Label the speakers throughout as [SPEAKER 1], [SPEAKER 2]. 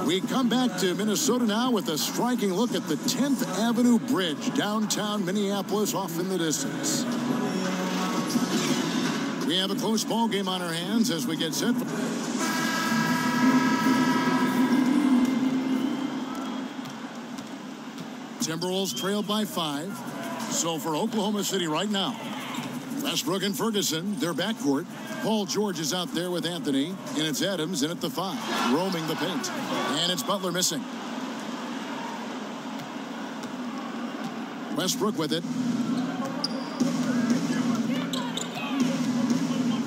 [SPEAKER 1] We come back to Minnesota now with a striking look at the 10th Avenue Bridge, downtown Minneapolis, off in the distance. We have a close ball game on our hands as we get set for... Timberwolves trailed by 5. So for Oklahoma City right now, Westbrook and Ferguson, their backcourt. Paul George is out there with Anthony, and it's Adams in at the 5, roaming the paint. And it's Butler missing. Westbrook with it.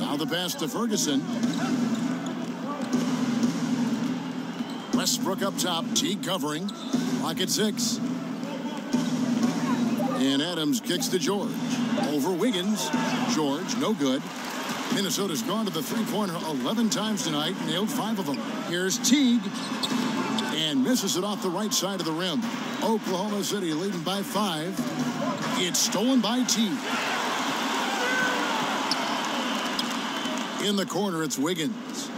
[SPEAKER 1] Now the pass to Ferguson. Westbrook up top, Teague covering. Clock at 6. And Adams kicks to George. Over Wiggins. George, no good. Minnesota's gone to the three-pointer 11 times tonight, nailed 5 of them. Here's Teague. And misses it off the right side of the rim. Oklahoma City leading by 5. It's stolen by Teague. In the corner, it's Wiggins.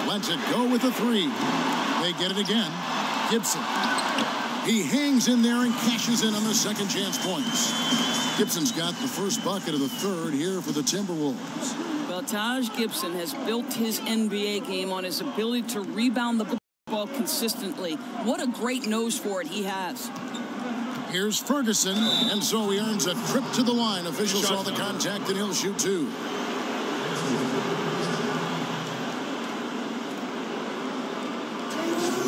[SPEAKER 1] Lets it go with a 3. They get it again. Gibson. He hangs in there and cashes in on the second chance points. Gibson's got the first bucket of the third here for the Timberwolves.
[SPEAKER 2] Well, Taj Gibson has built his NBA game on his ability to rebound the ball consistently. What a great nose for it he has.
[SPEAKER 1] Here's Ferguson, and so he earns a trip to the line. Officials saw the contact, and he'll shoot 2.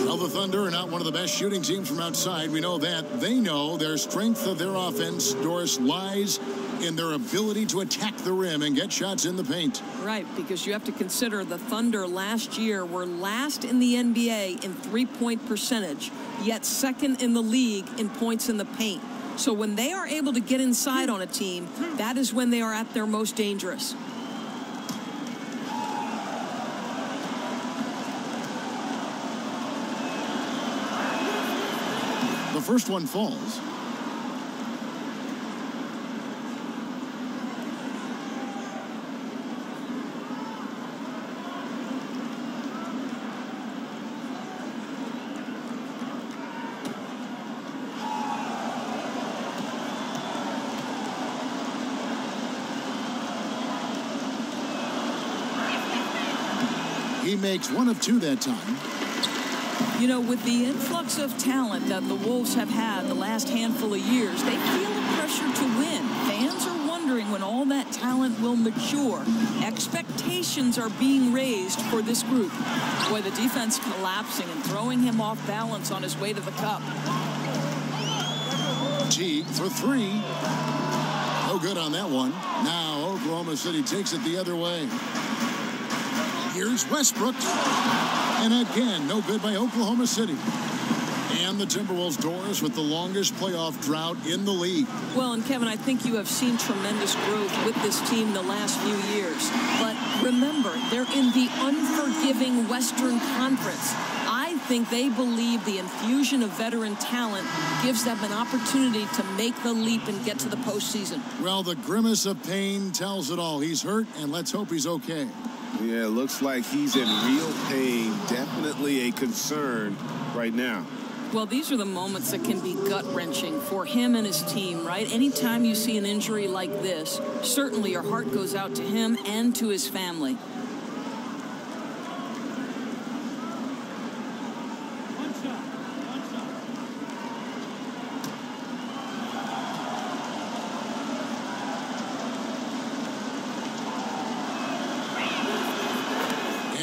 [SPEAKER 1] Well, the Thunder are not one of the best shooting teams from outside. We know that. They know their strength of their offense, Doris, lies in their ability to attack the rim and get shots in the paint.
[SPEAKER 2] Right, because you have to consider the Thunder last year were last in the NBA in three-point percentage, yet second in the league in points in the paint. So when they are able to get inside on a team, that is when they are at their most dangerous.
[SPEAKER 1] The first one falls. He makes 1 of 2 that time.
[SPEAKER 2] You know, with the influx of talent that the Wolves have had the last handful of years, they feel the pressure to win. Fans are wondering when all that talent will mature. Expectations are being raised for this group. Boy, the defense collapsing and throwing him off balance on his way to the cup.
[SPEAKER 1] Teague for 3. No good on that one. Now Oklahoma City takes it the other way. Here's Westbrook. And again, no good by Oklahoma City. And the Timberwolves, Doris, with the longest playoff drought in the league.
[SPEAKER 2] Well, and Kevin, I think you have seen tremendous growth with this team the last few years. But remember, they're in the unforgiving Western Conference. I think they believe the infusion of veteran talent gives them an opportunity to make the leap and get to the postseason.
[SPEAKER 1] Well, the grimace of pain tells it all. He's hurt, and let's hope he's okay.
[SPEAKER 3] Yeah, it looks like he's in real pain. Definitely a concern right now.
[SPEAKER 2] Well, these are the moments that can be gut-wrenching for him and his team, right? Anytime you see an injury like this, certainly your heart goes out to him and to his family.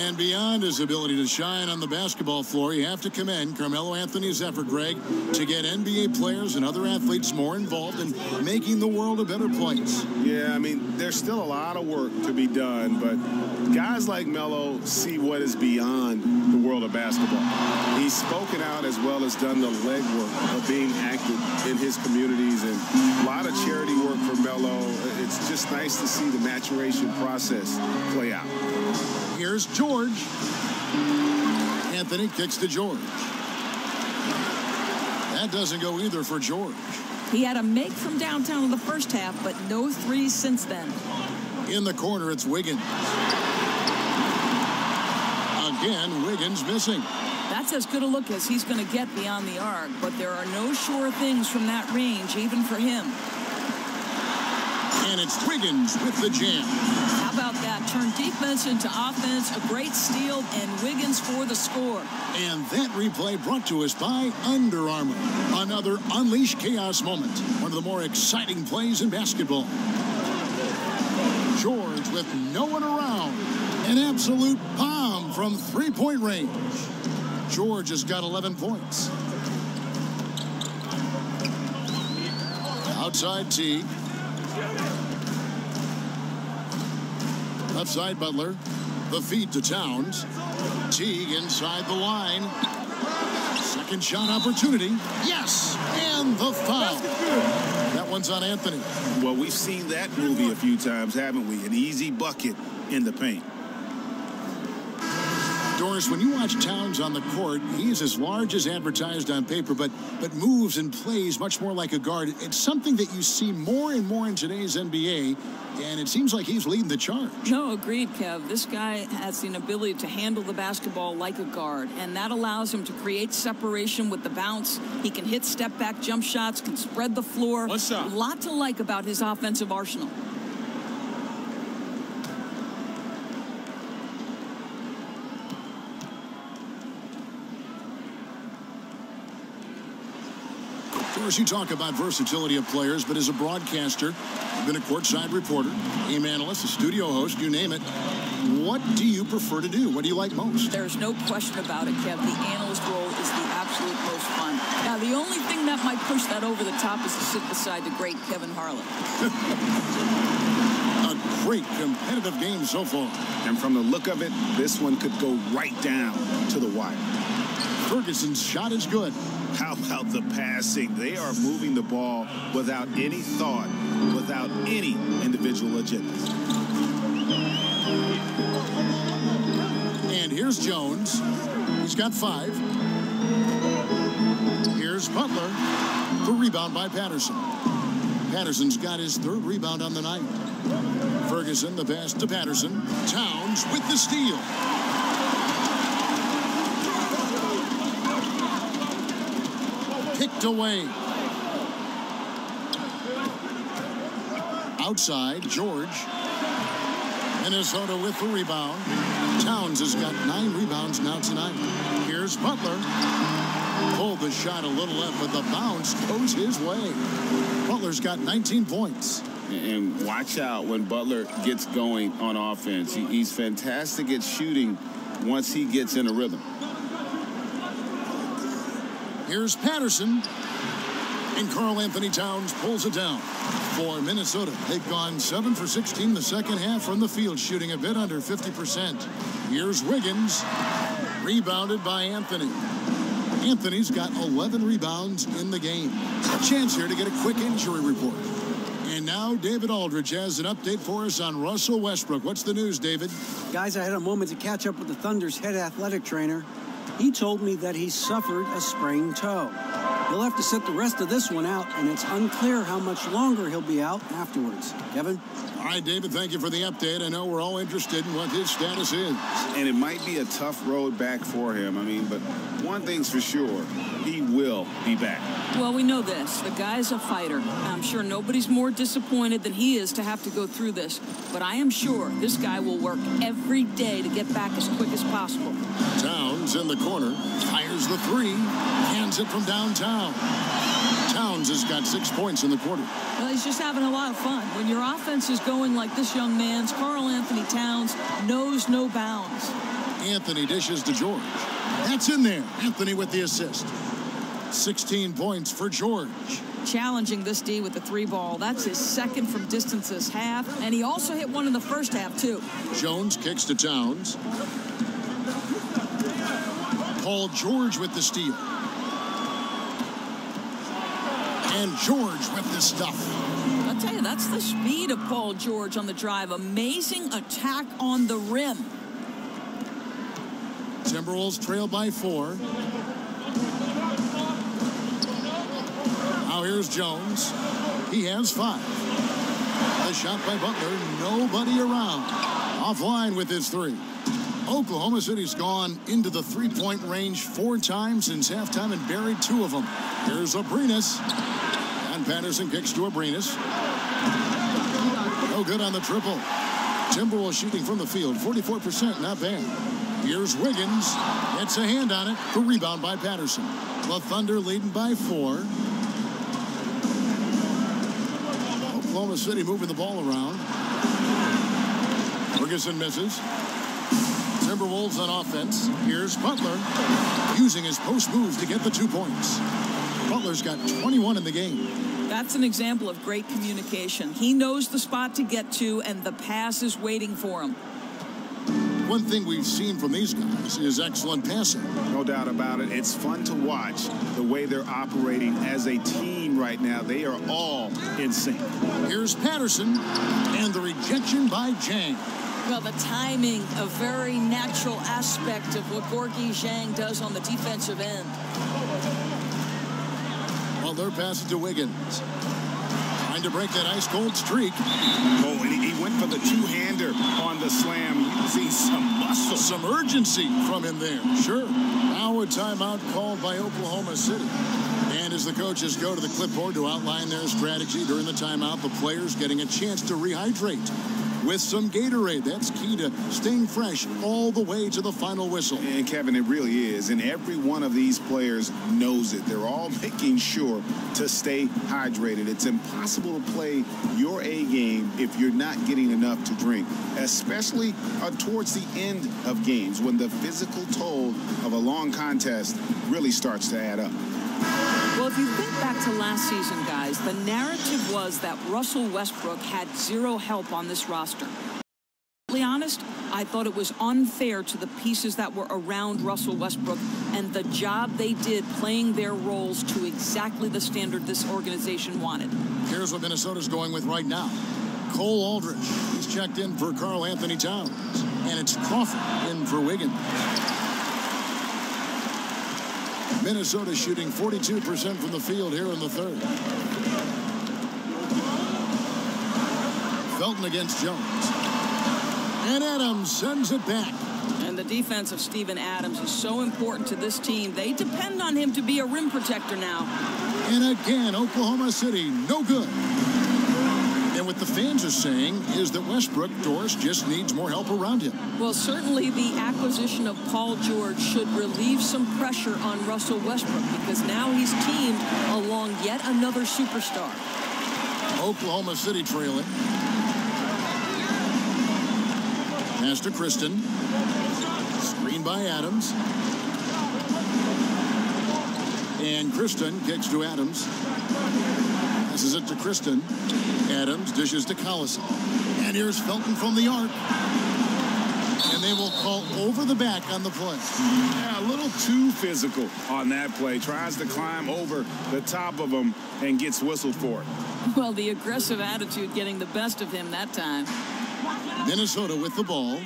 [SPEAKER 1] And beyond his ability to shine on the basketball floor, you have to commend Carmelo Anthony's effort, Greg, to get NBA players and other athletes more involved in making the world a better place.
[SPEAKER 3] Yeah, I mean, there's still a lot of work to be done, but guys like Melo see what is beyond the world of basketball. He's spoken out as well as done the legwork of being active in his communities, and a lot of charity work for Melo. It's just nice to see the maturation process play out.
[SPEAKER 1] Here's George. Anthony kicks to George. That doesn't go either for George.
[SPEAKER 2] He had a make from downtown in the first half, but no threes since then.
[SPEAKER 1] In the corner, it's Wiggins. Again, Wiggins missing.
[SPEAKER 2] That's as good a look as he's going to get beyond the arc, but there are no sure things from that range, even for him.
[SPEAKER 1] And it's Wiggins with the jam.
[SPEAKER 2] How about that? Turn defense into offense, a great steal, and Wiggins for the score.
[SPEAKER 1] And that replay brought to us by Under Armour. Another Unleash Chaos moment. One of the more exciting plays in basketball. George with no one around. An absolute bomb from three-point range. George has got 11 points. Outside Teague. Left side Butler. The feed to Towns. Teague inside the line. Second shot opportunity. Yes! And the foul. That one's on Anthony.
[SPEAKER 3] Well, we've seen that movie a few times, haven't we? An easy bucket in the paint.
[SPEAKER 1] Doris, when you watch Towns on the court, he's as large as advertised on paper, but moves and plays much more like a guard. It's something that you see more and more in today's NBA, and it seems like he's leading the charge.
[SPEAKER 2] No, agreed, Kev. This guy has the ability to handle the basketball like a guard, and that allows him to create separation with the bounce. He can hit step-back jump shots, can spread the floor.
[SPEAKER 3] What's up?
[SPEAKER 2] A lot to like about his offensive arsenal.
[SPEAKER 1] Of course, you talk about versatility of players, but as a broadcaster, you've been a courtside reporter, game analyst, a studio host, you name it. What do you prefer to do? What do you like most?
[SPEAKER 2] There's no question about it, Kev. The analyst role is the absolute most fun. Now, the only thing that might push that over the top is to sit beside the great Kevin Harlan.
[SPEAKER 1] A great competitive game so far.
[SPEAKER 3] And from the look of it, this one could go right down to the wire.
[SPEAKER 1] Ferguson's shot is good.
[SPEAKER 3] How about the passing? They are moving the ball without any thought, without any individual agenda.
[SPEAKER 1] And here's Jones. He's got 5. Here's Butler. The rebound by Patterson. Patterson's got his 3rd rebound on the night. Ferguson, the pass to Patterson. Towns with the steal. Picked away. Outside, George. Minnesota with the rebound. Towns has got 9 rebounds now tonight. Here's Butler. Pulled the shot a little left, but the bounce goes his way. Butler's got 19 points.
[SPEAKER 4] And watch out when Butler gets going on offense. He's fantastic at shooting once he gets in a rhythm.
[SPEAKER 1] Here's Patterson. And Karl Anthony Towns pulls it down. For Minnesota, they've gone 7 for 16 the second half from the field, shooting a bit under 50%. Here's Wiggins. Rebounded by Anthony. Anthony's got 11 rebounds in the game. A chance here to get a quick injury report. And now David Aldridge has an update for us on Russell Westbrook. What's the news, David?
[SPEAKER 5] Guys, I had a moment to catch up with the Thunder's head athletic trainer. He told me that he suffered a sprained toe. He'll have to sit the rest of this one out, and it's unclear how much longer he'll be out afterwards. Kevin?
[SPEAKER 1] All right, David, thank you for the update. I know we're all interested in what his status is.
[SPEAKER 4] And it might be a tough road back for him. I mean, but one thing's for sure, he will be back.
[SPEAKER 2] Well, we know this. The guy's a fighter. I'm sure nobody's more disappointed than he is to have to go through this. But I am sure this guy will work every day to get back as quick as possible.
[SPEAKER 1] Towns in the corner. Fires the 3. Hands it from downtown. Towns has got 6 points in the quarter.
[SPEAKER 2] Well, he's just having a lot of fun. When your offense is going like this young man's, Karl Anthony Towns knows no bounds.
[SPEAKER 1] Anthony dishes to George. That's in there. Anthony with the assist. 16 points for George.
[SPEAKER 2] Challenging this D with the 3 ball. That's his 2nd from distance this half. And he also hit one in the first half, too.
[SPEAKER 1] Jones kicks to Towns. Paul George with the steal. And George with the stuff.
[SPEAKER 2] I'll tell you, that's the speed of Paul George on the drive. Amazing attack on the rim.
[SPEAKER 1] Timberwolves trail by 4. Now here's Jones. He has 5. The shot by Butler. Nobody around. Offline with his 3. Oklahoma City's gone into the three-point range 4 times since halftime and buried 2 of them. Here's Abrinas. And Patterson kicks to Abrinas. No good on the triple. Timberwolves shooting from the field, 44%, not bad. Here's Wiggins. Gets a hand on it. The rebound by Patterson. The Thunder leading by 4. Oklahoma City moving the ball around. Ferguson misses. Timberwolves on offense. Here's Butler using his post move to get the 2 points. Butler's got 21 in the game.
[SPEAKER 2] That's an example of great communication. He knows the spot to get to, and the pass is waiting for him.
[SPEAKER 1] One thing we've seen from these guys is excellent passing.
[SPEAKER 3] No doubt about it. It's fun to watch the way they're operating as a team right now. They are all in sync.
[SPEAKER 1] Here's Patterson, and the rejection by Jang.
[SPEAKER 2] Well, the timing, a very natural aspect of what Gorgui Dieng does on the defensive end.
[SPEAKER 1] Butler passes to Wiggins. Trying to break that ice-cold streak.
[SPEAKER 3] Oh, and he went for the two-hander on the slam, using some muscle.
[SPEAKER 1] Some urgency from him there. Sure. Now a timeout called by Oklahoma City. And as the coaches go to the clipboard to outline their strategy during the timeout, the players getting a chance to rehydrate with some Gatorade. That's key to staying fresh all the way to the final whistle.
[SPEAKER 3] And Kevin, it really is. And every one of these players knows it. They're all making sure to stay hydrated. It's impossible to play your A game if you're not getting enough to drink, especially towards the end of games when the physical toll of a long contest really starts to add up.
[SPEAKER 2] Well, if you think back to last season, guys, the narrative was that Russell Westbrook had zero help on this roster. To be honest, I thought it was unfair to the pieces that were around Russell Westbrook and the job they did playing their roles to exactly the standard this organization wanted.
[SPEAKER 1] Here's what Minnesota's going with right now. Cole Aldridge. He's checked in for Karl Anthony Towns. And it's Crawford in for Wiggins. Minnesota shooting 42% from the field here in the third. Felton against Jones. And Adams sends it back.
[SPEAKER 2] And the defense of Steven Adams is so important to this team. They depend on him to be a rim protector now.
[SPEAKER 1] And again, Oklahoma City, no good. And what the fans are saying is that Westbrook, Doris, just needs more help around him.
[SPEAKER 2] Well, certainly the acquisition of Paul George should relieve some pressure on Russell Westbrook because now he's teamed along yet another superstar.
[SPEAKER 1] Oklahoma City trailing. Pass to Kristen. Screen by Adams. And Kristen kicks to Adams. Passes it to Kristen. Adams dishes to Collison. And here's Felton from the arc. And they will call over the back on the play.
[SPEAKER 3] Yeah, a little too physical on that play. Tries to climb over the top of him and gets whistled for it.
[SPEAKER 2] Well, the aggressive attitude getting the best of him that time.
[SPEAKER 1] Minnesota with the ball.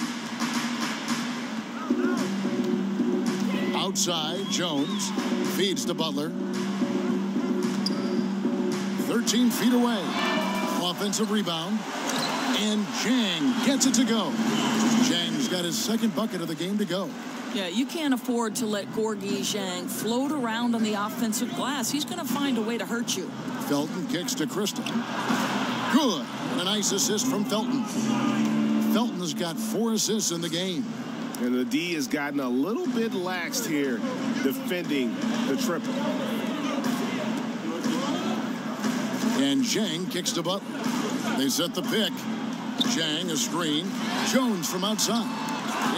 [SPEAKER 1] Outside, Jones feeds to Butler. 13 feet away. Offensive rebound. And Jang gets it to go. Jang's got his second bucket of the game to go.
[SPEAKER 2] Yeah, you can't afford to let Gorgui Dieng float around on the offensive glass. He's going to find a way to hurt you.
[SPEAKER 1] Felton kicks to Kristen. Good. And a nice assist from Felton. Felton has got 4 assists in the game.
[SPEAKER 3] And the D has gotten a little bit laxed here defending the triple.
[SPEAKER 1] And Jang kicks to Butler. They set the pick. Jang a screen. Jones from outside.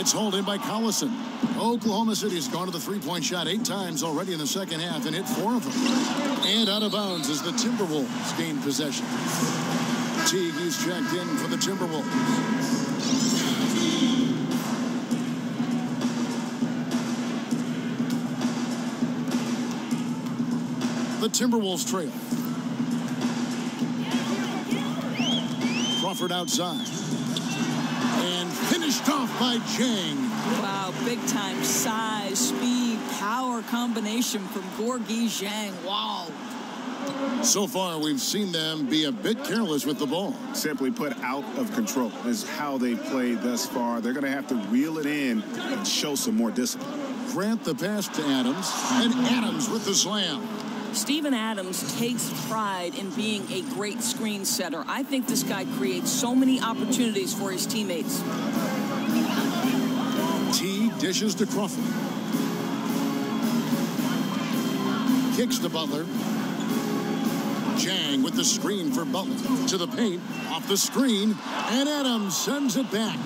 [SPEAKER 1] It's hauled in by Collison. Oklahoma City's gone to the three-point shot 8 times already in the second half and hit 4 of them. And out of bounds as the Timberwolves gain possession. Teague is checked in for the Timberwolves. The Timberwolves trail. Crawford outside. And finished off by Jang.
[SPEAKER 2] Wow, big-time size, speed, power combination from Gorgui Dieng. Wow.
[SPEAKER 1] So far, we've seen them be a bit careless with the ball.
[SPEAKER 3] Simply put, out of control is how they've played thus far. They're going to have to reel it in and show some more discipline.
[SPEAKER 1] Grant the pass to Adams, and Adams with the slam.
[SPEAKER 2] Steven Adams takes pride in being a great screen setter. I think this guy creates so many opportunities for his teammates.
[SPEAKER 1] T dishes to Crawford. Kicks to Butler. Jang with the screen for Butler. To the paint, off the screen, and Adams sends it back.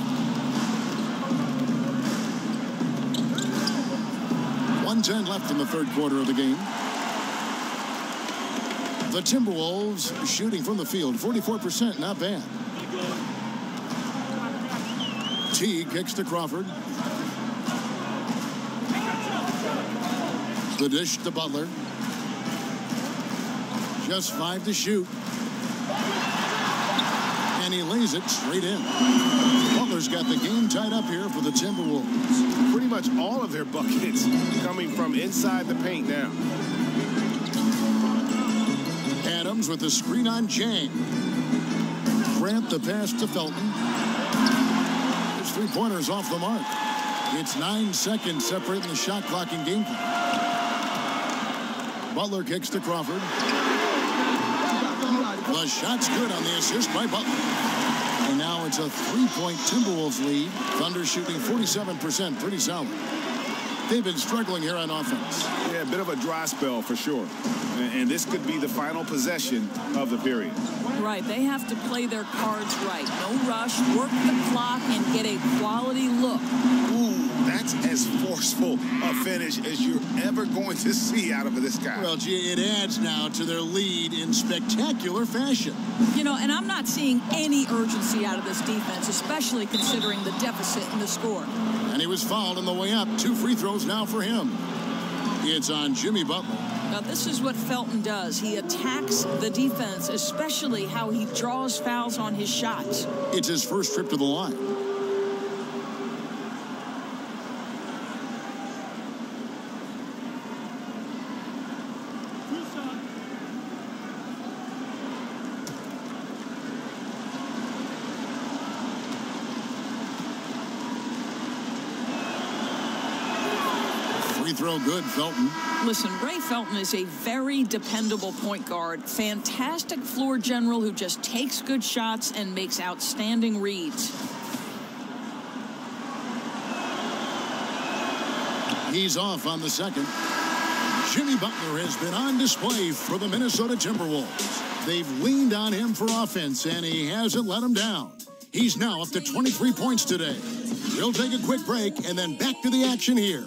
[SPEAKER 1] 1:10 left in the third quarter of the game. The Timberwolves shooting from the field, 44%, not bad. T kicks to Crawford. The dish to Butler. Just 5 to shoot. And he lays it straight in. Butler's got the game tied up here for the Timberwolves.
[SPEAKER 3] Pretty much all of their buckets coming from inside the paint now.
[SPEAKER 1] Adams with the screen on Jang. Grant the pass to Felton. His three-pointer's off the mark. It's 9 seconds separating the shot clock and game clock. Butler kicks to Crawford. The shot's good on the assist by Butler. And now it's a 3-point Timberwolves lead. Thunder shooting 47%, pretty solid. They've been struggling here on offense.
[SPEAKER 3] Yeah, a bit of a dry spell for sure. And this could be the final possession of the period.
[SPEAKER 2] Right, they have to play their cards right. No rush, work the clock, and get a quality look.
[SPEAKER 3] Ooh, that's as forceful a finish as you're ever going to see out of this guy.
[SPEAKER 1] Well, gee, it adds now to their lead in spectacular fashion.
[SPEAKER 2] You know, and I'm not seeing any urgency out of this defense, especially considering the deficit in the score.
[SPEAKER 1] And he was fouled on the way up. 2 free throws now for him. It's on Jimmy Butler.
[SPEAKER 2] Now, this is what Felton does. He attacks the defense, especially how he draws fouls on his shots.
[SPEAKER 1] It's his first trip to the line. Free throw good, Felton.
[SPEAKER 2] Listen, Ray Felton is a very dependable point guard, fantastic floor general who just takes good shots and makes outstanding reads.
[SPEAKER 1] He's off on the second. Jimmy Butler has been on display for the Minnesota Timberwolves. They've leaned on him for offense, and he hasn't let them down. He's now up to 23 points today. We'll take a quick break and then back to the action here.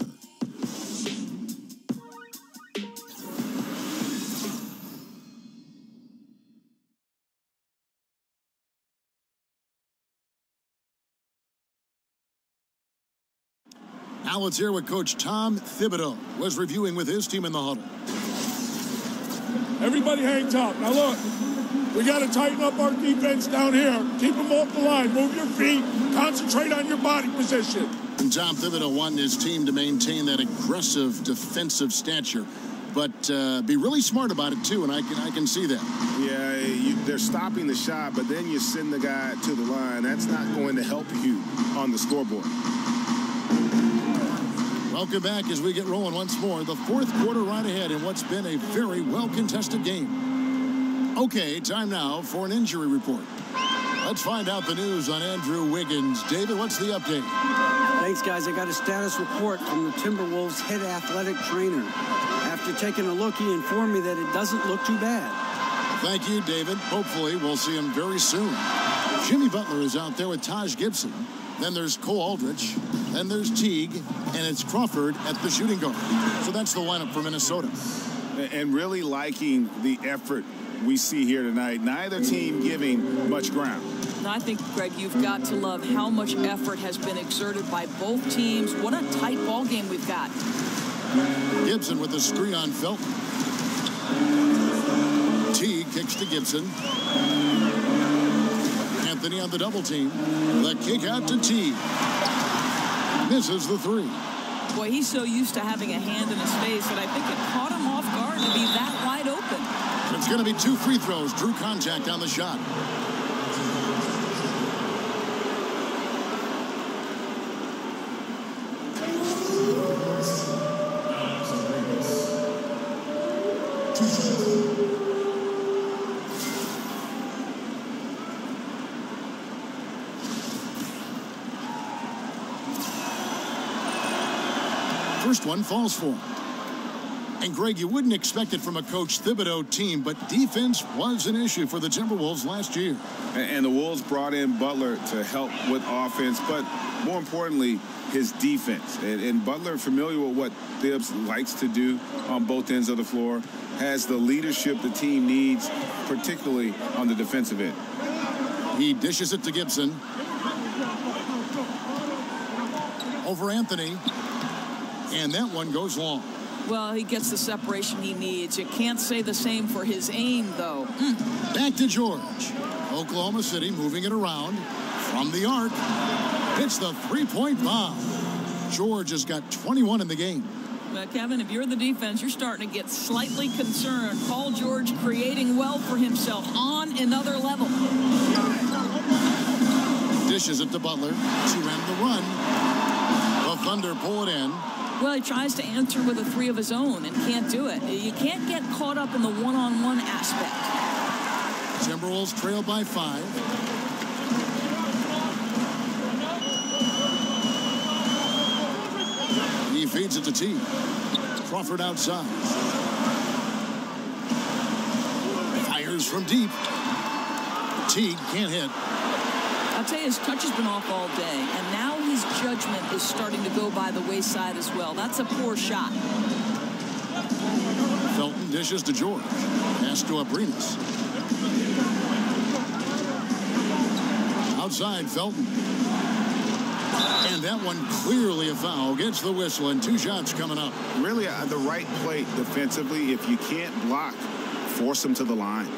[SPEAKER 1] Now let's hear what Coach Tom Thibodeau was reviewing with his team in the huddle.
[SPEAKER 6] Everybody hang tough. Now look, we got to tighten up our defense down here. Keep them off the line. Move your feet. Concentrate on your body position.
[SPEAKER 1] And Tom Thibodeau wanting his team to maintain that aggressive defensive stature, but be really smart about it too, and I can see that.
[SPEAKER 3] Yeah, they're stopping the shot, but then you send the guy to the line. That's not going to help you on the scoreboard.
[SPEAKER 1] Welcome back as we get rolling once more. The fourth quarter right ahead in what's been a very well-contested game. Okay, time now for an injury report. Let's find out the news on Andrew Wiggins. David, what's the update?
[SPEAKER 5] Thanks, guys. I got a status report from the Timberwolves head athletic trainer. After taking a look, he informed me that it doesn't look too bad.
[SPEAKER 1] Thank you, David. Hopefully, we'll see him very soon. Jimmy Butler is out there with Taj Gibson. Then there's Cole Aldrich. Then there's Teague. And it's Crawford at the shooting guard. So that's the lineup for Minnesota.
[SPEAKER 3] And really liking the effort we see here tonight. Neither team giving much ground.
[SPEAKER 2] I think, Greg, you've got to love how much effort has been exerted by both teams. What a tight ball game we've got.
[SPEAKER 1] Gibson with the screen on Felton. Teague kicks to Gibson. Anthony on the double team. The kick out to Teague. Misses the three.
[SPEAKER 2] Boy, he's so used to having a hand in his face that I think it caught him off guard to be that wide open.
[SPEAKER 1] It's going to be 2 free throws. Drew contact on the shot. First one falls for him. And, Greg, you wouldn't expect it from a Coach Thibodeau team, but defense was an issue for the Timberwolves last year.
[SPEAKER 4] And the Wolves brought in Butler to help with offense, but more importantly, his defense. And Butler, familiar with what Thibs likes to do on both ends of the floor, has the leadership the team needs, particularly on the defensive end.
[SPEAKER 1] He dishes it to Gibson. Over Anthony. And that one goes long.
[SPEAKER 2] Well, he gets the separation he needs. You can't say the same for his aim, though.
[SPEAKER 1] Back to George. Oklahoma City moving it around from the arc. Hits the three-point bomb. George has got 21 in the game.
[SPEAKER 2] But, Kevin, if you're the defense, you're starting to get slightly concerned. Paul George creating well for himself on another level.
[SPEAKER 1] Dishes it to Butler to end the run. The Thunder pull it in.
[SPEAKER 2] Well, he tries to answer with a 3 of his own and can't do it. You can't get caught up in the one-on-one aspect.
[SPEAKER 1] Timberwolves trail by 5. He feeds it to T. Crawford outside. Fires from deep. T can't hit.
[SPEAKER 2] I'll tell you, his touch has been off all day, and now his judgment is starting to go by the wayside as well. That's a poor shot.
[SPEAKER 1] Felton dishes to George. Pass to Abrinas. Outside, Felton. And that one clearly a foul. Gets the whistle, and 2 shots coming up.
[SPEAKER 3] Really the right play defensively. If you can't block, force him to the line.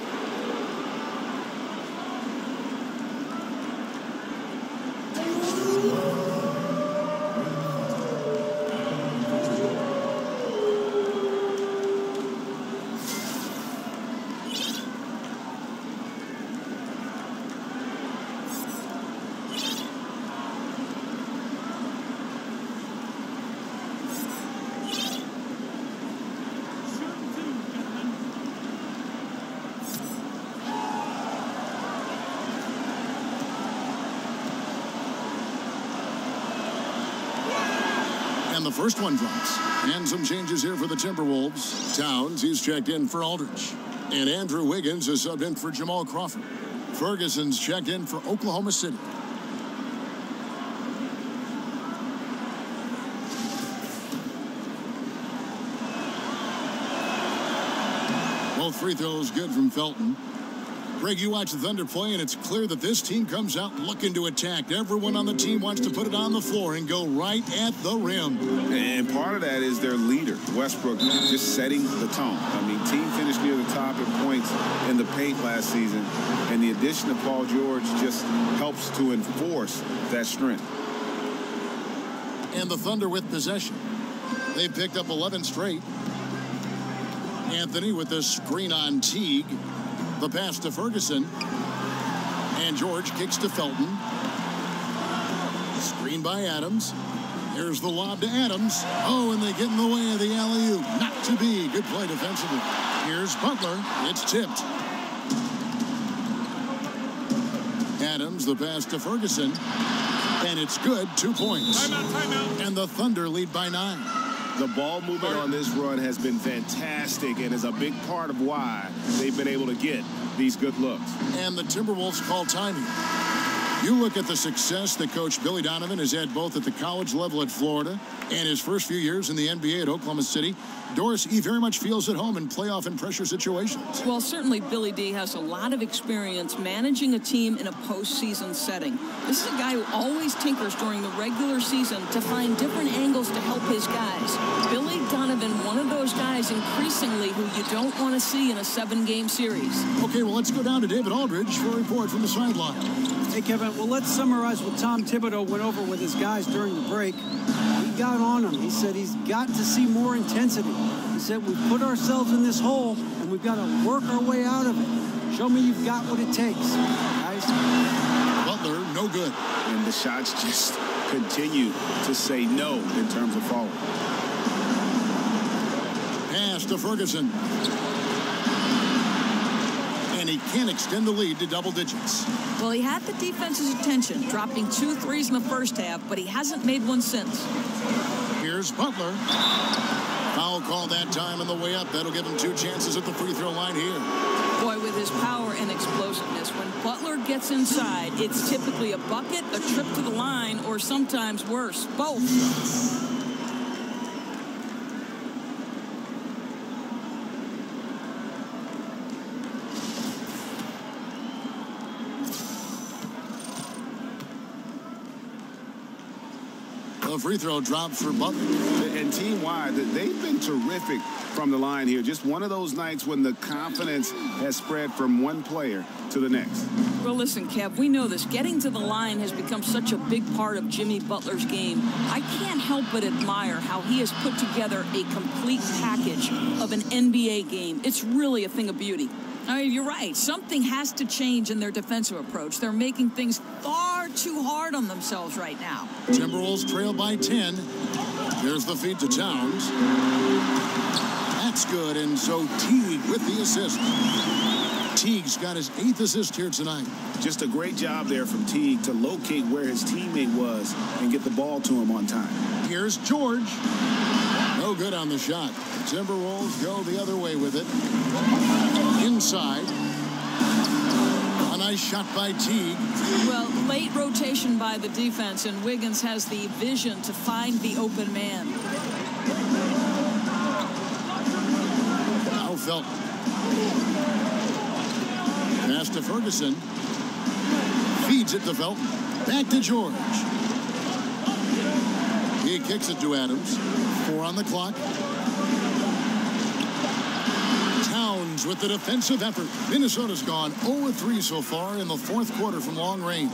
[SPEAKER 1] The first one drops. And some changes here for the Timberwolves. Towns, he's checked in for Aldridge. And Andrew Wiggins is subbed in for Jamal Crawford. Ferguson's checked in for Oklahoma City. Both free throws good from Felton. Greg, you watch the Thunder play, and it's clear that this team comes out looking to attack. Everyone on the team wants to put it on the floor and go right at the rim.
[SPEAKER 4] And part of that is their leader, Westbrook, just setting the tone. I mean, team finished near the top in points in the paint last season, and the addition of Paul George just helps to enforce that strength.
[SPEAKER 1] And the Thunder with possession. They've picked up 11 straight. Anthony with the screen on Teague. The pass to Ferguson. And George kicks to Felton. Screen by Adams. Here's the lob to Adams. Oh, and they get in the way of the alley-oop. Not to be. Good play defensively. Here's Butler. It's tipped. Adams, the pass to Ferguson. And it's good. 2 points.
[SPEAKER 6] Timeout.
[SPEAKER 1] And the Thunder lead by 9.
[SPEAKER 3] The ball movement on this run has been fantastic and is a big part of why they've been able to get these good looks.
[SPEAKER 1] And the Timberwolves call timing. You look at the success that Coach Billy Donovan has had both at the college level at Florida and his first few years in the NBA at Oklahoma City. Doris, he very much feels at home in playoff and pressure situations.
[SPEAKER 2] Well, certainly Billy D has a lot of experience managing a team in a postseason setting. This is a guy who always tinkers during the regular season to find different angles to help his guys. Billy Donovan, one of those guys increasingly who you don't want to see in a 7-game series.
[SPEAKER 1] Okay, well, let's go down to David Aldridge for a report from the sideline.
[SPEAKER 5] Hey, Kevin, right, well, let's summarize what Tom Thibodeau went over with his guys during the break. He got on them. He said he's got to see more intensity. He said we've put ourselves in this hole, and we've got to work our way out of it. Show me you've got what it takes, guys.
[SPEAKER 1] Butler, no good.
[SPEAKER 3] And the shots just continue to say no in terms of falling.
[SPEAKER 1] Pass to Ferguson. And he can't extend the lead to double digits.
[SPEAKER 2] Well, he had the defense's attention, dropping 2 threes in the first half, but he hasn't made one since.
[SPEAKER 1] Here's Butler. Foul call that time on the way up. That'll give him 2 chances at the free throw line here.
[SPEAKER 2] Boy, with his power and explosiveness, when Butler gets inside, it's typically a bucket, a trip to the line, or sometimes worse, both.
[SPEAKER 1] A free throw dropped for Butler.
[SPEAKER 3] And team-wide, they've been terrific from the line here. Just one of those nights when the confidence has spread from one player to the next.
[SPEAKER 2] Well, listen, Kev, we know this. Getting to the line has become such a big part of Jimmy Butler's game. I can't help but admire how he has put together a complete package of an NBA game. It's really a thing of beauty. I mean, you're right. Something has to change in their defensive approach. They're making things far too hard on themselves right now.
[SPEAKER 1] Timberwolves trail by 10. There's the feed to Towns. That's good, and so Teague with the assist. Teague's got his 8th assist here tonight.
[SPEAKER 3] Just a great job there from Teague to locate where his teammate was and get the ball to him on time.
[SPEAKER 1] Here's George. No good on the shot. Timberwolves go the other way with it. Inside. A nice shot by Teague.
[SPEAKER 2] Well, late rotation by the defense, and Wiggins has the vision to find the open man.
[SPEAKER 1] Now Felton. Pass to Ferguson. Feeds it to Felton. Back to George. He kicks it to Adams. 4 on the clock. Towns with the defensive effort. Minnesota's gone 0-3 so far in the 4th quarter from long range.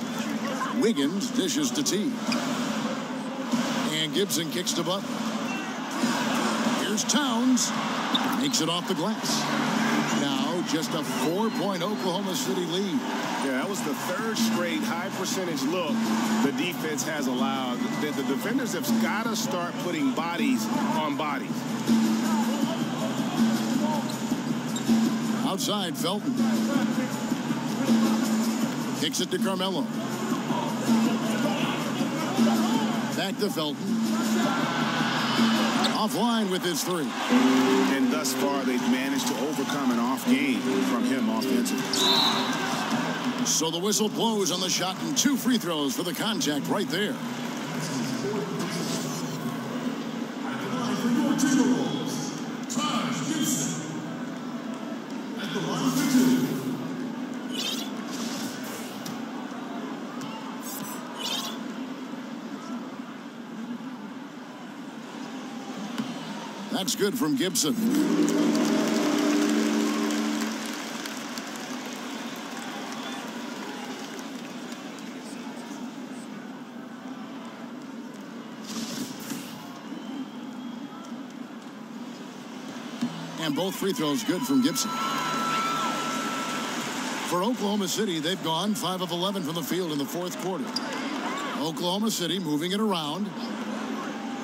[SPEAKER 1] Wiggins dishes to T. And Gibson kicks to Butler. Here's Towns. Makes it off the glass. Now just a 4-point Oklahoma City lead.
[SPEAKER 3] Yeah, that was the 3rd straight high percentage look the defense has allowed. The defenders have got to start putting bodies on bodies.
[SPEAKER 1] Outside, Felton. Kicks it to Carmelo. Back to Felton. Offline with his 3.
[SPEAKER 3] And thus far, they've managed to overcome an off game from him offensively.
[SPEAKER 1] So the whistle blows on the shot and 2 free throws for the contact right there. That's good from Gibson. And both free throws good from Gibson. For Oklahoma City, they've gone 5 of 11 from the field in the 4th quarter. Oklahoma City moving it around.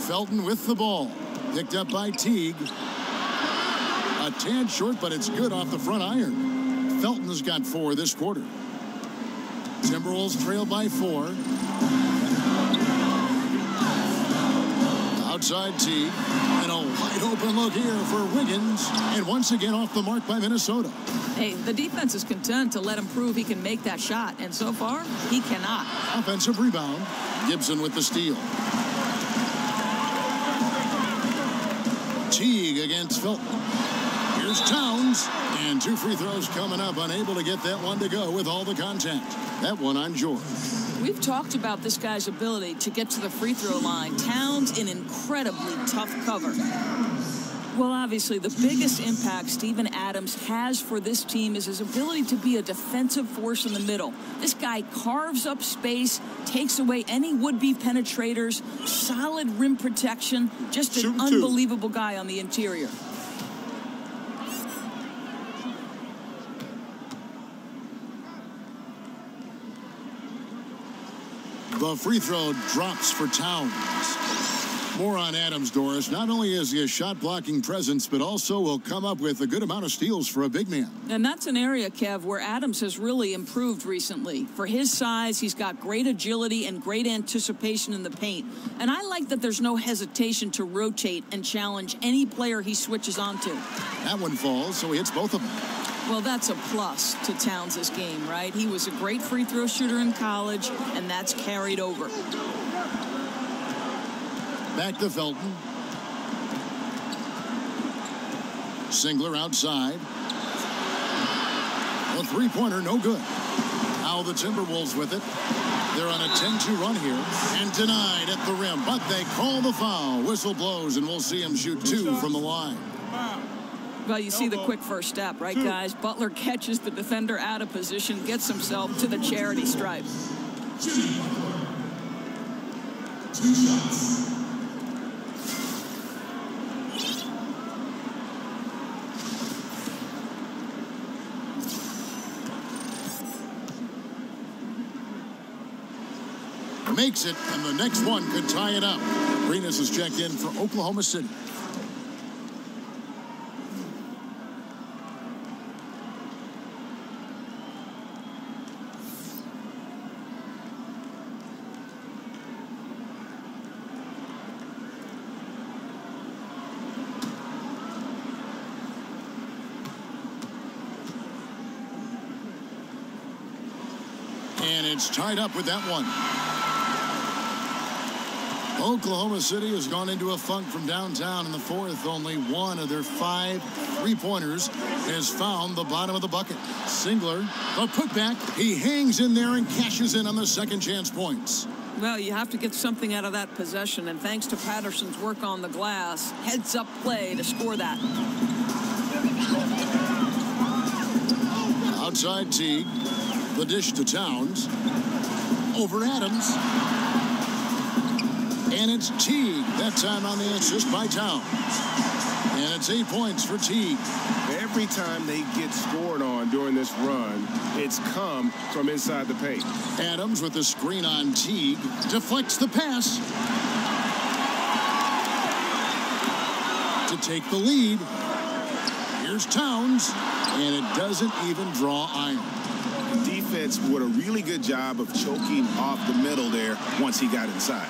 [SPEAKER 1] Felton with the ball. Picked up by Teague. A tad short, but it's good off the front iron. Felton has got 4 this quarter. Timberwolves trail by 4. Outside Teague. And a wide open look here for Wiggins. And once again off the mark by Minnesota.
[SPEAKER 2] Hey, the defense is content to let him prove he can make that shot. And so far, he cannot.
[SPEAKER 1] Offensive rebound. Gibson with the steal. Teague against Felton. Here's Towns. And 2 free throws coming up. Unable to get that one to go with all the contact. That one on George.
[SPEAKER 2] We've talked about this guy's ability to get to the free throw line. Towns in incredibly tough cover. Well, obviously, the biggest impact Steven Adams has for this team is his ability to be a defensive force in the middle. This guy carves up space, takes away any would-be penetrators, solid rim protection, just an unbelievable guy on the interior.
[SPEAKER 1] The free throw drops for Towns. More on Adams, Doris. Not only is he a shot-blocking presence, but also will come up with a good amount of steals for a big man.
[SPEAKER 2] And that's an area, Kev, where Adams has really improved recently. For his size, he's got great agility and great anticipation in the paint. And I like that there's no hesitation to rotate and challenge any player he switches onto.
[SPEAKER 1] That one falls, so he hits both of them.
[SPEAKER 2] Well, that's a plus to Towns' game, right? He was a great free throw shooter in college, and that's carried over.
[SPEAKER 1] Back to Felton. Singler outside. A three-pointer, no good. Now the Timberwolves with it. They're on a 10-2 run here and denied at the rim, but they call the foul. Whistle blows, and we'll see him shoot 2 from the line.
[SPEAKER 2] Well, you see the quick first step, right, guys? Butler catches the defender out of position, gets himself to the charity stripe.
[SPEAKER 1] 2 shots. Makes it, and the next one could tie it up. Arenas is checked in for Oklahoma City. And it's tied up with that one. Oklahoma City has gone into a funk from downtown in the fourth. Only one of their 5 three-pointers has found the bottom of the bucket. Singler, a putback. He hangs in there and cashes in on the second chance points.
[SPEAKER 2] Well, you have to get something out of that possession, and thanks to Patterson's work on the glass, heads-up play to score that.
[SPEAKER 1] Outside Teague. The dish to Towns. Over Adams. And it's Teague. That time on the assist by Towns. And it's 8 points for Teague.
[SPEAKER 3] Every time they get scored on during this run, it's come from inside the paint.
[SPEAKER 1] Adams with the screen on Teague. Deflects the pass. To take the lead. Here's Towns. And it doesn't even draw iron.
[SPEAKER 4] Defense did a really good job of choking off the middle there once he got inside.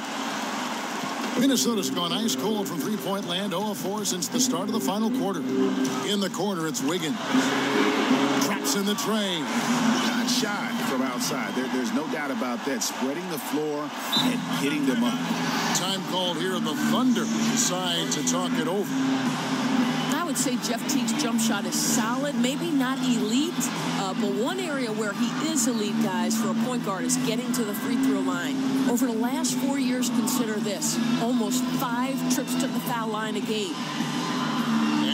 [SPEAKER 1] Minnesota's gone ice cold from three-point land, 0 of 4 since the start of the final quarter. In the corner, it's Wiggins. Traps in the tray.
[SPEAKER 4] Not shy from outside. There's no doubt about that. Spreading the floor and hitting them up.
[SPEAKER 1] Time called here, the Thunder decide to talk it over.
[SPEAKER 2] I would say Jeff Teague's jump shot is solid, maybe not elite, but one area where he is elite, guys, for a point guard is getting to the free throw line. Over the last 4 years, consider this, almost 5 trips to the foul line a game.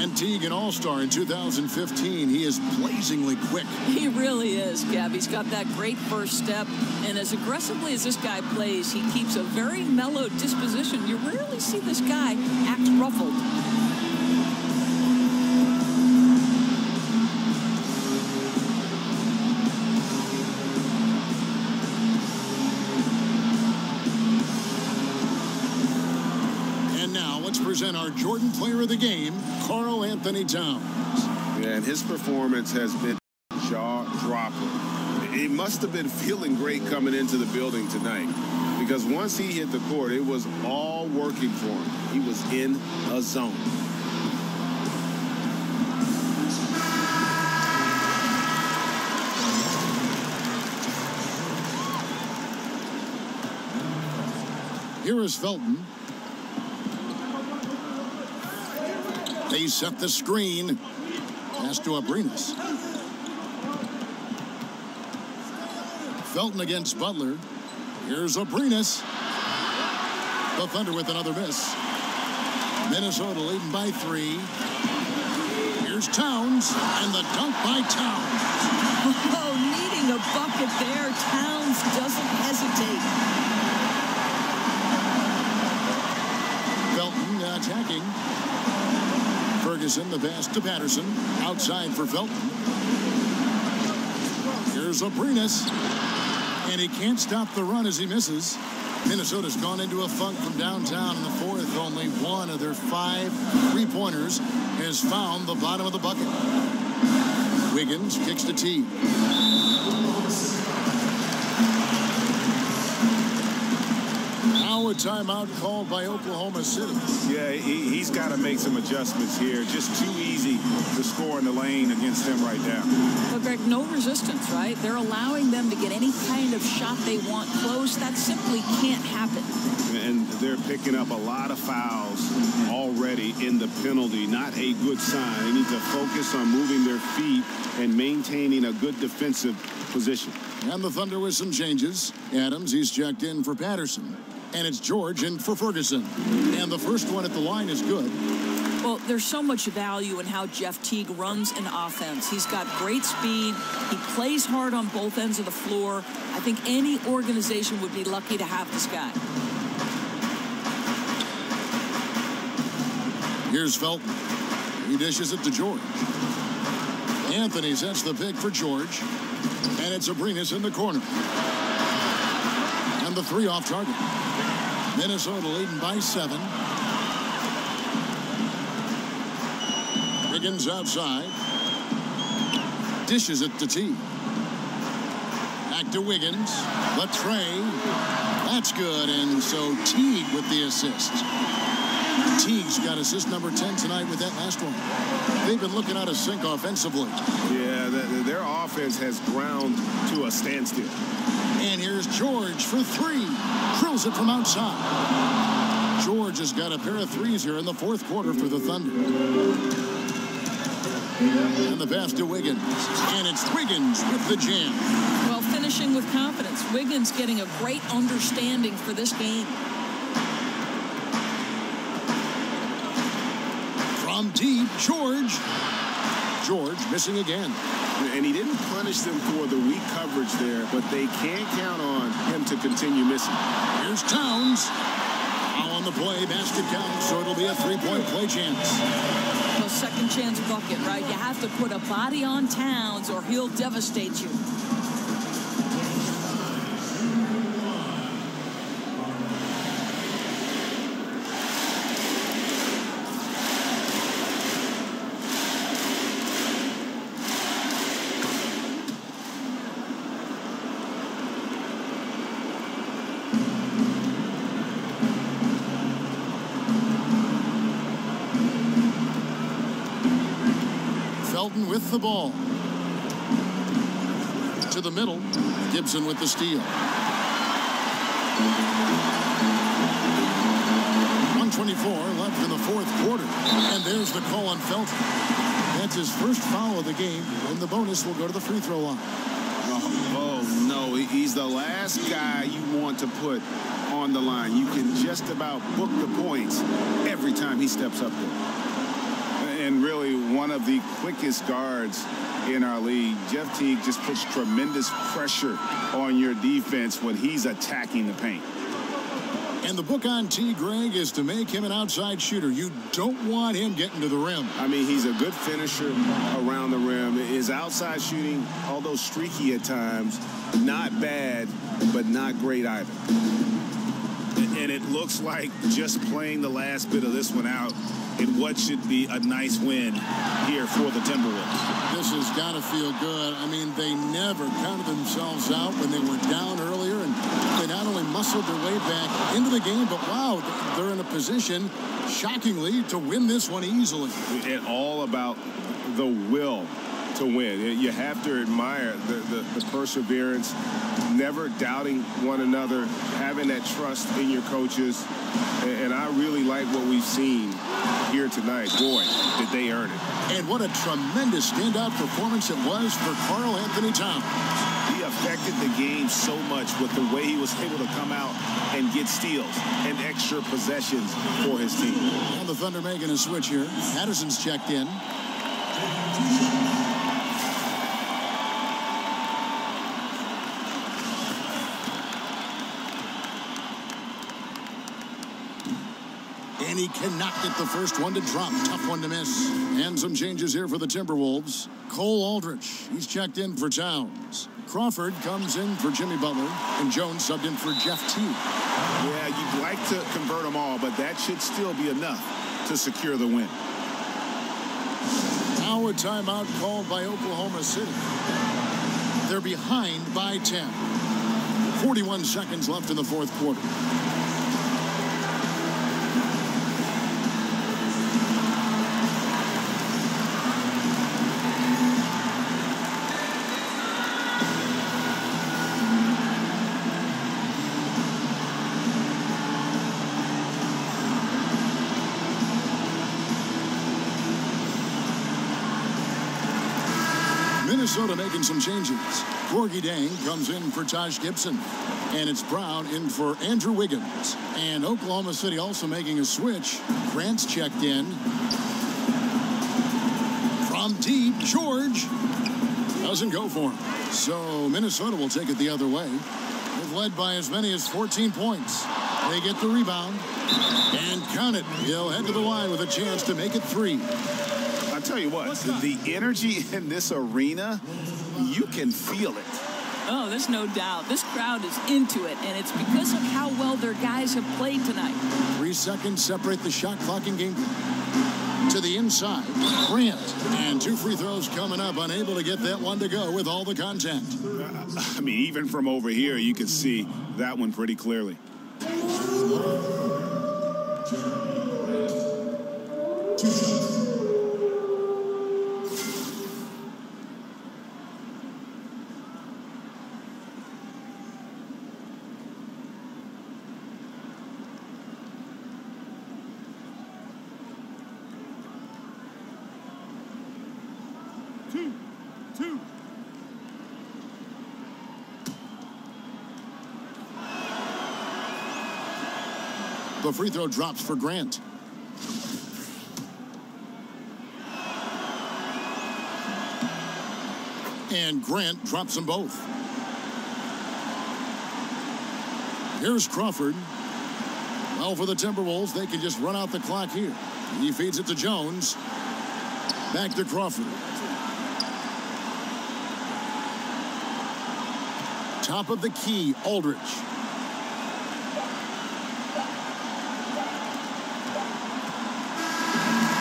[SPEAKER 1] And Teague, an all-star in 2015, he is blazingly quick.
[SPEAKER 2] He really is, Kev. He's got that great first step, and as aggressively as this guy plays, he keeps a very mellow disposition. You rarely see this guy act ruffled.
[SPEAKER 1] Present our Jordan Player of the Game, Karl Anthony Towns.
[SPEAKER 3] Yeah, and his performance has been jaw-dropping. He must have been feeling great coming into the building tonight, because once he hit the court, it was all working for him. He was in a zone.
[SPEAKER 1] Here is Felton. They set the screen. Pass to Abrinas. Felton against Butler. Here's Abrinas. The Thunder with another miss. Minnesota leading by 3. Here's Towns, and the dunk by Towns.
[SPEAKER 2] Oh, needing a bucket there. Towns doesn't hesitate.
[SPEAKER 1] Felton attacking. Ferguson, the pass to Patterson. Outside for Felton. Here's Abrinas. And he can't stop the run as he misses. Minnesota's gone into a funk from downtown in the fourth. Only one of their 5 3-pointers has found the bottom of the bucket. Wiggins kicks to T. Now a timeout called by Oklahoma City.
[SPEAKER 4] Yeah, he's got to make some adjustments here. Just too easy to score in the lane against him right now.
[SPEAKER 2] But, Greg, no resistance, right? They're allowing them to get any kind of shot they want close. That simply can't happen.
[SPEAKER 3] And they're picking up a lot of fouls already in the penalty. Not a good sign. They need to focus on moving their feet and maintaining a good defensive position.
[SPEAKER 1] And the Thunder with some changes. Adams, he's checked in for Patterson. And it's George in for Ferguson. And the first one at the line is good.
[SPEAKER 2] Well, there's so much value in how Jeff Teague runs an offense. He's got great speed. He plays hard on both ends of the floor. I think any organization would be lucky to have this guy.
[SPEAKER 1] Here's Felton. He dishes it to George. Anthony sets the pick for George. And it's Abrinas in the corner. And the 3 off target. Minnesota leading by 7. Wiggins outside. Dishes it to T. Back to Wiggins. Latrey. That's good. And so Teague with the assist. Teague's got assist number 10 tonight with that last one. They've been looking out of sync offensively.
[SPEAKER 3] Yeah, their offense has ground to a standstill.
[SPEAKER 1] And here's George for 3. Drills it from outside. George has got a pair of 3s here in the fourth quarter for the Thunder. And the pass to Wiggins. And it's Wiggins with the jam.
[SPEAKER 2] Well, finishing with confidence. Wiggins getting a great understanding for this game.
[SPEAKER 1] From deep, George. George missing again.
[SPEAKER 3] And he didn't punish them for the weak coverage there, but they can't count on him to continue missing.
[SPEAKER 1] Here's Towns. Now on the play, basket counts, so it'll be a 3-point play chance.
[SPEAKER 2] Well, second chance bucket, right? You have to put a body on Towns or he'll devastate you.
[SPEAKER 1] With the ball. To the middle. Gibson with the steal. 1:24 left in the fourth quarter. And there's the call on Felton. That's his first foul of the game. And the bonus will go to the free throw line.
[SPEAKER 3] Oh, no. He's the last guy you want to put on the line. You can just about book the points every time he steps up there. And really one of the quickest guards in our league. Jeff Teague just puts tremendous pressure on your defense when he's attacking the paint.
[SPEAKER 1] And the book on T, Greg, is to make him an outside shooter. You don't want him getting to the rim.
[SPEAKER 3] I mean, he's a good finisher around the rim. His outside shooting, although streaky at times, not bad, but not great either. And it looks like just playing the last bit of this one out in what should be a nice win here for the Timberwolves.
[SPEAKER 1] This has got to feel good. I mean, they never counted themselves out when they were down earlier, and they not only muscled their way back into the game, but wow, they're in a position, shockingly, to win this one easily.
[SPEAKER 3] It's all about the will to win. You have to admire the perseverance, never doubting one another, having that trust in your coaches. And I really like what we've seen here tonight. Boy, did they earn it.
[SPEAKER 1] And what a tremendous standout performance it was for Karl Anthony Towns.
[SPEAKER 3] He affected the game so much with the way he was able to come out and get steals and extra possessions for his team.
[SPEAKER 1] And the Thunder making a switch here. Patterson's checked in. And he cannot get the first one to drop. Tough one to miss. And some changes here for the Timberwolves. Cole Aldrich, he's checked in for Towns. Crawford comes in for Jimmy Butler. And Jones subbed in for Jeff Teague.
[SPEAKER 3] Yeah, you'd like to convert them all, but that should still be enough to secure the win.
[SPEAKER 1] Now a timeout called by Oklahoma City. They're behind by 10. 41 seconds left in the fourth quarter. Minnesota making some changes. Gorgie Dang comes in for Taj Gibson. And it's Brown in for Andrew Wiggins. And Oklahoma City also making a switch. Grant's checked in. From deep, George doesn't go for him. So Minnesota will take it the other way. They've led by as many as 14 points. They get the rebound. And count it. He'll head to the line with a chance to make it 3.
[SPEAKER 3] I'll tell you what, the energy in this arena, you can feel it.
[SPEAKER 2] Oh, there's no doubt. This crowd is into it, and it's because of how well their guys have played tonight.
[SPEAKER 1] 3 seconds separate the shot clock and game. To the inside, Grant. And 2 free throws coming up, unable to get that one to go with all the contact.
[SPEAKER 3] I mean, even from over here, you can see that one pretty clearly.
[SPEAKER 1] The free throw drops for Grant. And Grant drops them both. Here's Crawford. Well, for the Timberwolves, they can just run out the clock here. He feeds it to Jones. Back to Crawford. Top of the key, Aldrich.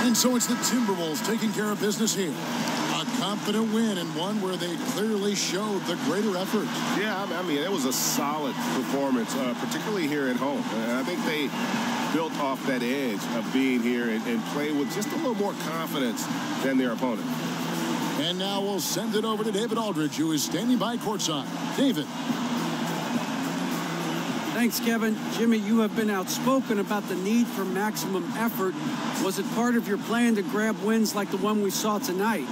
[SPEAKER 1] And so it's the Timberwolves taking care of business here. A confident win and one where they clearly showed the greater effort.
[SPEAKER 3] Yeah, I mean, it was a solid performance, particularly here at home. And I think they built off that edge of being here and played with just a little more confidence than their opponent.
[SPEAKER 1] And now we'll send it over to David Aldridge, who is standing by courtside. David.
[SPEAKER 5] Thanks, Kevin. Jimmy, you have been outspoken about the need for maximum effort. Was it part of your plan to grab wins like the one we saw tonight?
[SPEAKER 7] It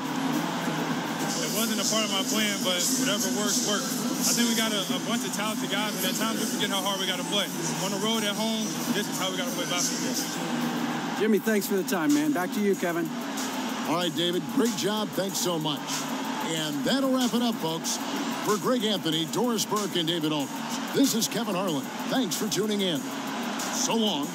[SPEAKER 7] wasn't a part of my plan, but whatever works, works. I think we got a bunch of talented guys, and at times we forget how hard we got to play. On the road, at home, this is how we got to play basketball.
[SPEAKER 5] Jimmy, thanks for the time, man. Back to you, Kevin.
[SPEAKER 1] All right, David, great job. Thanks so much. And that'll wrap it up, folks. For Greg Anthony, Doris Burke, and David Aldridge, this is Kevin Harlan. Thanks for tuning in. So long.